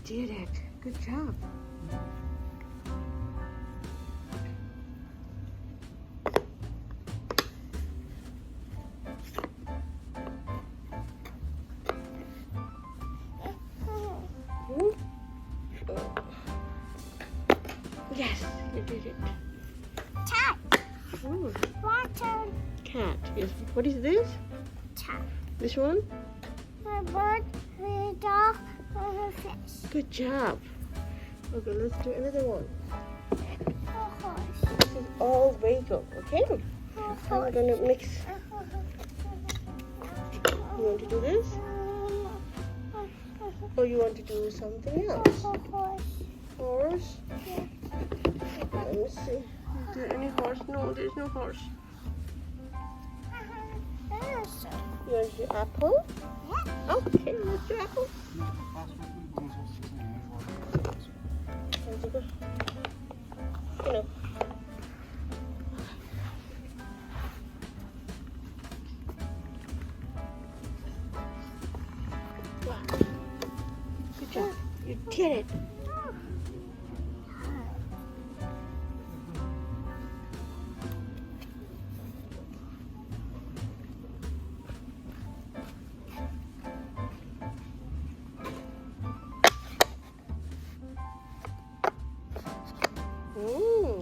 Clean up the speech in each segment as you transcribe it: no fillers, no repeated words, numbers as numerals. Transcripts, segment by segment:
did it. Good job. Yes, you did it. Cat. Ooh. Water. Cat. Yes. What is this? Cat. This one? A bird, a dog, and a fish. Good job. Okay, let's do another one. A horse. This is all vehicle, okay? A I'm horse. gonna mix. You want to do this? Or you want to do something else? A horse. Horse? Yeah. Let me see. Is there any horse? No, there's no horse. Dinosaur. You want to do apple? Yeah. Okay, let's do apple. Want to go? You know. Wow. Good job. You did it.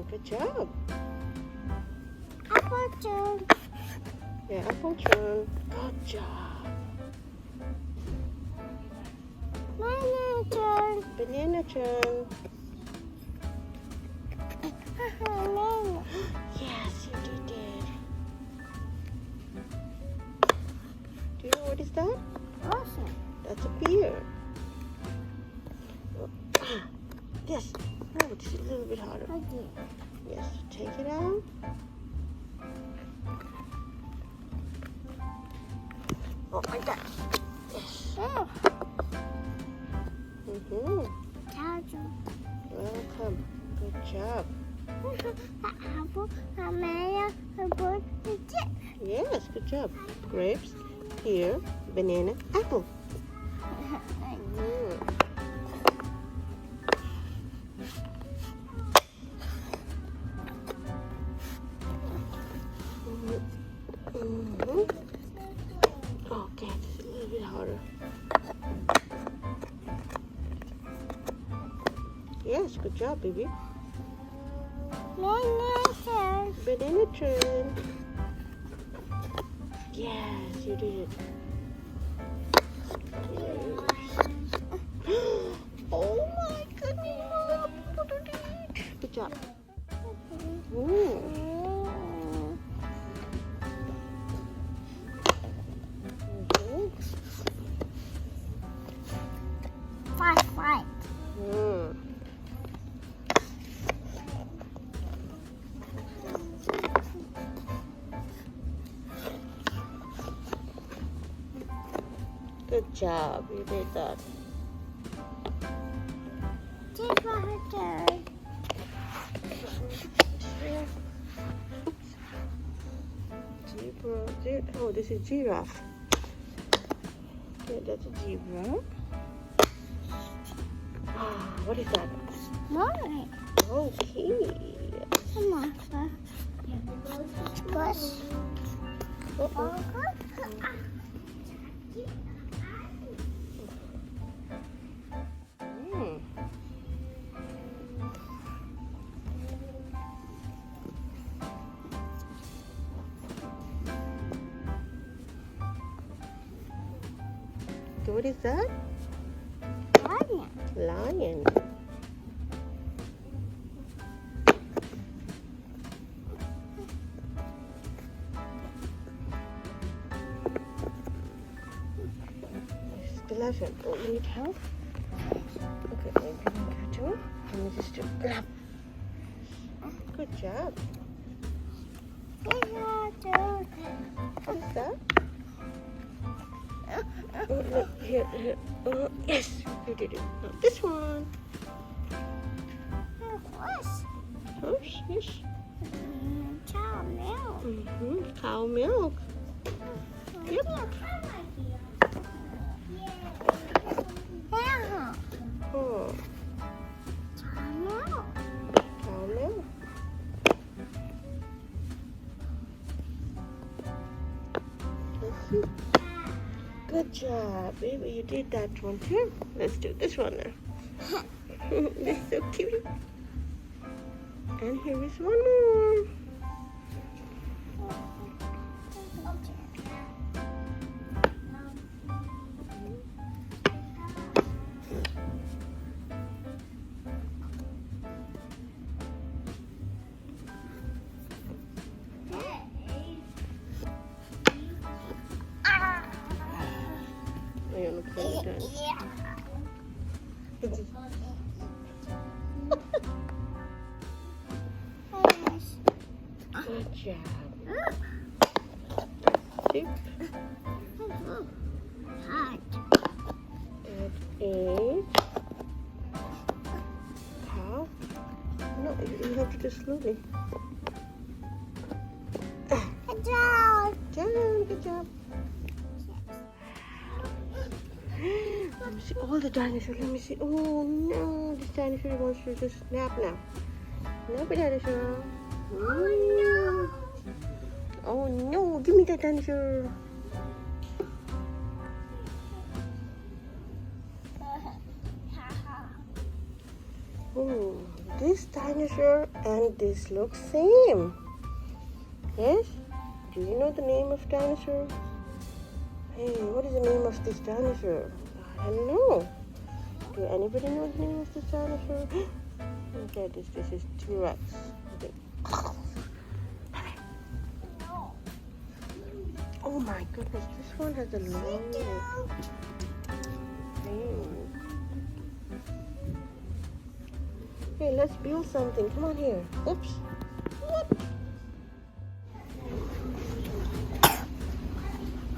Good job. Apple turn. Yeah, apple turn. Good job. Banana turn. Banana turn. Banana. Yes, you did. Do you know what is that? Awesome. That's a pear. Yes. Oh, it's a little bit harder. Okay. Yes, take it out. Oh, like that. Yes. Oh. Welcome. Good job. The apple, a banana, a bird, a chip. Yes, good job. Grapes, pear, banana, apple. Okay, it's a little bit harder. Yes, good job, baby. Banana turn. Banana turn. Yes, you did it. Oh my goodness. Good job. Ooh. Five. Good job, you did that. Zebra turn. Zebra. Oh, this is giraffe. Okay, that's a zebra. What is that? Monkey. Okay. Come on, sir. Push. Uh-oh. What is that? Lion. Lion. This is the elephant. Oh, you need help? Okay, maybe you too. Let me just do grab. Good job. What is that? Oh, look, here. Yes, you did it. Now this one. Horse, yes. Cow milk. Cow milk. Yep. Yeah. Yeah. Oh, Channel. caramel. Let's see. Good job, baby. You did that one too. Let's do this one now. That's so cute. And here is one more. Ayun, nagpalitan. Good job. Tip. Hot. That is cow. No, you have to do slowly. Good job. Good job. Let me see all the dinosaurs. Let me see. Oh no, this dinosaur wants to just nap now. Nap it, dinosaur. Oh no. Oh no, give me that dinosaur. Oh, this dinosaur and this look same. Yes? Do you know the name of dinosaur? Hey, what is the name of this dinosaur? I don't know. Do anybody know the name of this dinosaur? Look at this. This is T-Rex. Okay. Oh my goodness, this one has a long neck. Hey, let's build something. Come on here. Oops. What?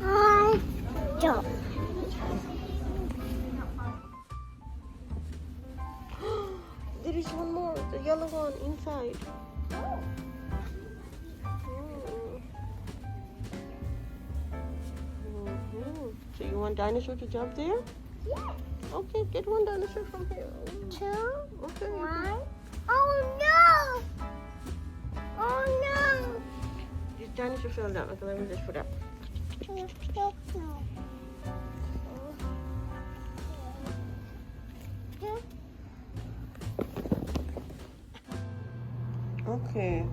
Hi. Jump. There is one more, the yellow one inside. So you want dinosaur to jump there? Yeah. Okay, get one dinosaur from here. Two. Okay. One. Oh no. Oh no. This dinosaur fell down. Okay, let me just put up. No. Okay,